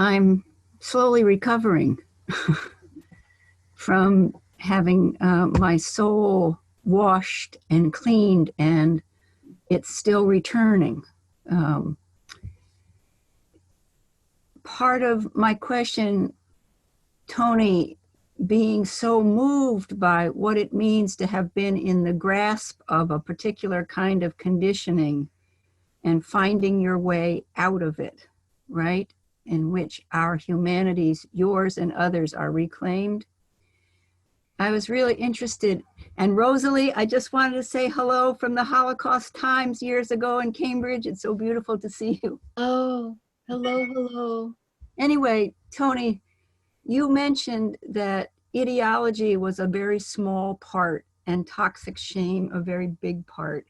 I'm slowly recovering from having my soul washed and cleaned, and it's still returning. Um, Part of my question, Tony, being so moved by what it means to have been in the grasp of a particular kind of conditioning and finding your way out of it, right? In which our humanities, yours and others, are reclaimed. I was really interested. And Rosalie, I just wanted to say hello from the Holocaust times years ago in Cambridge. It's so beautiful to see you. Oh, hello, hello. Anyway, Tony, you mentioned that ideology was a very small part and toxic shame a very big part.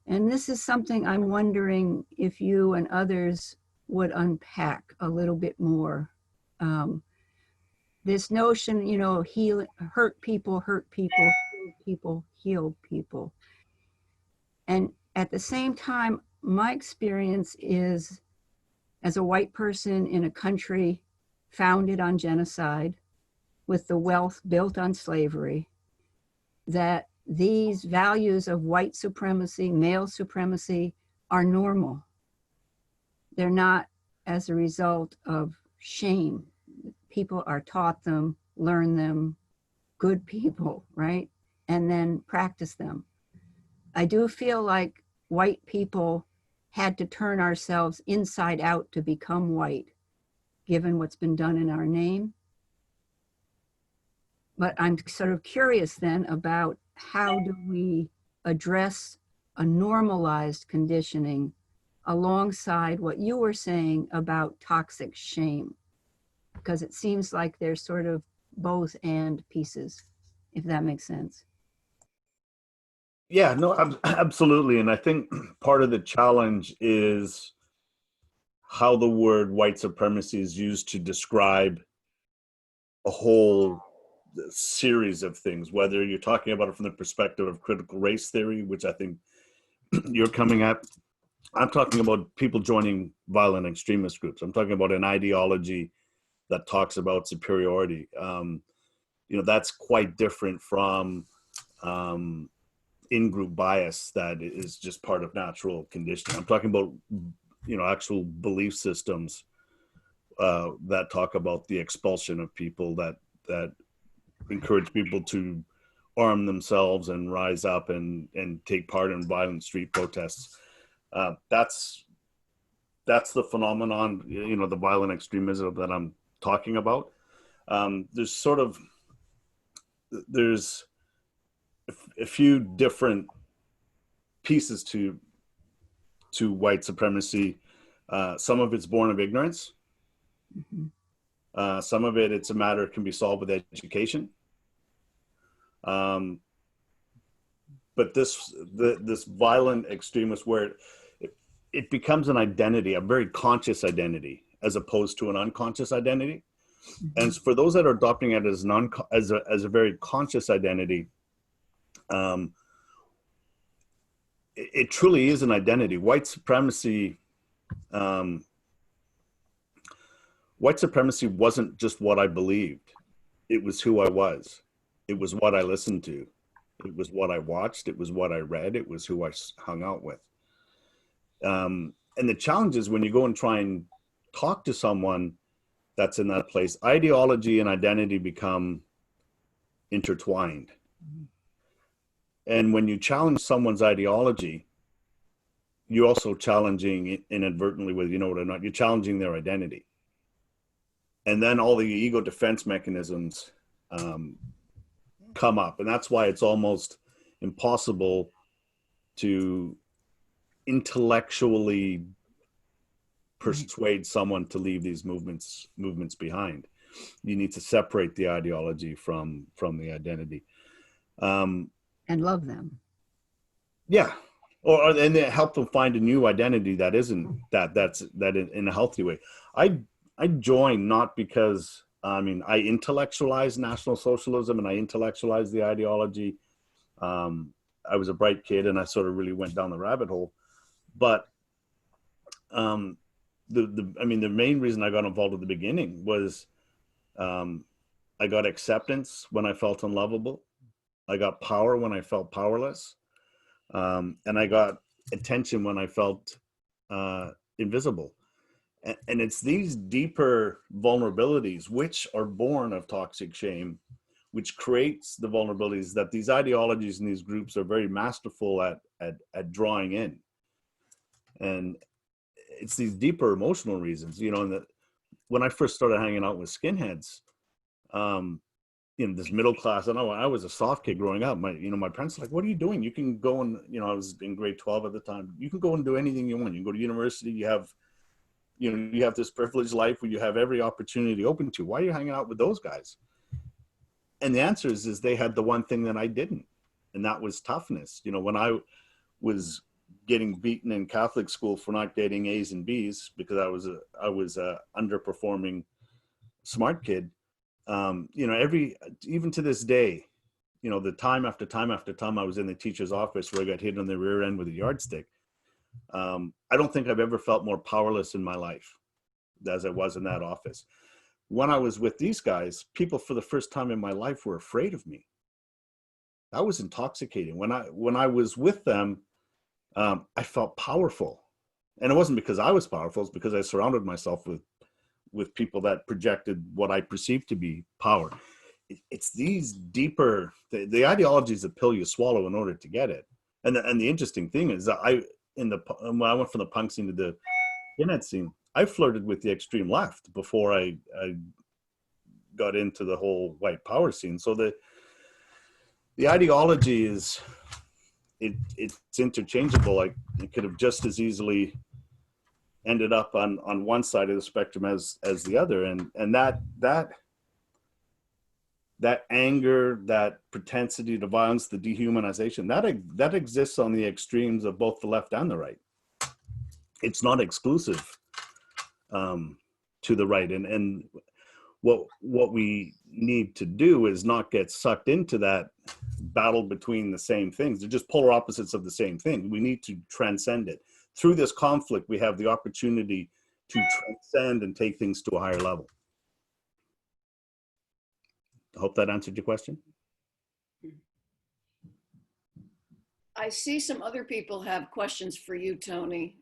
And this is something I'm wondering if you and others would unpack a little bit more. This notion, you know, hurt people, heal people, heal people. And at the same time, my experience is as a white person in a country founded on genocide, with the wealth built on slavery, that these values of white supremacy, male supremacy, are normal. They're not as a result of shame. People are taught them, learn them, good people, right? And then practice them. I do feel like white people had to turn ourselves inside out to become white, given what's been done in our name. But I'm sort of curious then about how do we address a normalized conditioning alongside what you were saying about toxic shame? Because it seems like there's sort of both and pieces, if that makes sense. Yeah, no, absolutely. And I think part of the challenge is how the word white supremacy is used to describe a whole series of things, whether you're talking about it from the perspective of critical race theory, which I think you're coming at. I'm talking about people joining violent extremist groups. I'm talking about an ideology that talks about superiority. That's quite different from in-group bias that is just part of natural conditioning. I'm talking about, actual belief systems that talk about the expulsion of people, that encourage people to arm themselves and rise up and take part in violent street protests. That's the phenomenon, the violent extremism that I'm talking about. There's a few different pieces to white supremacy. Some of it's born of ignorance. Mm-hmm. Some of it's a matter can be solved with education. But this violent extremist, where it becomes an identity, a very conscious identity, as opposed to an unconscious identity. Mm-hmm. And for those that are adopting it as a very conscious identity, it truly is an identity. White supremacy wasn't just what I believed. It was who I was. It was what I listened to. It was what I watched. It was what I read. It was who I hung out with. And the challenge is when you go and try and talk to someone that's in that place, ideology and identity become intertwined. Mm-hmm. And when you challenge someone's ideology, you're also challenging inadvertently, whether you know it or not, you're challenging their identity. And then all the ego defense mechanisms come up. And that's why it's almost impossible to intellectually persuade someone to leave these movements behind. You need to separate the ideology from the identity. And love them. Yeah. And help them find a new identity that isn't that's in a healthy way. I joined not because, I intellectualized National Socialism and I intellectualized the ideology. I was a bright kid and I sort of really went down the rabbit hole. But the I mean, the main reason I got involved at the beginning was I got acceptance when I felt unlovable. I got power when I felt powerless. And I got attention when I felt invisible. And it's these deeper vulnerabilities, which are born of toxic shame, which creates the vulnerabilities that these ideologies and these groups are very masterful at drawing in. And it's these deeper emotional reasons, you know, and that when I first started hanging out with skinheads, this middle class, I was a soft kid growing up. My parents were like, what are you doing? You can go and, I was in grade 12 at the time. You can go and do anything you want. You can go to university. You have this privileged life where you have every opportunity open to. Why are you hanging out with those guys? And the answer is they had the one thing that I didn't. And that was toughness. When I was getting beaten in Catholic school for not getting A's and B's because I was a underperforming smart kid. Even to this day, the time after time after time I was in the teacher's office where I got hit on the rear end with a yardstick. I don't think I've ever felt more powerless in my life as I was in that office. When I was with these guys, people for the first time in my life were afraid of me. That was intoxicating. When I was with them, I felt powerful. And it wasn't because I was powerful, it's because I surrounded myself with people that projected what I perceived to be power. It's these deeper, the ideology is a pill you swallow in order to get it. And the interesting thing is that when I went from the punk scene to the skinhead scene, I flirted with the extreme left before I got into the whole white power scene. So the ideology is, it's interchangeable. Like it could have just as easily ended up on one side of the spectrum as the other, and that anger, that propensity to violence, the dehumanization, that exists on the extremes of both the left and the right. It's not exclusive to the right, and what we need to do is not get sucked into that battle between the same things. They're just polar opposites of the same thing. We need to transcend it. Through this conflict, we have the opportunity to transcend and take things to a higher level. I hope that answered your question. I see some other people have questions for you, Tony.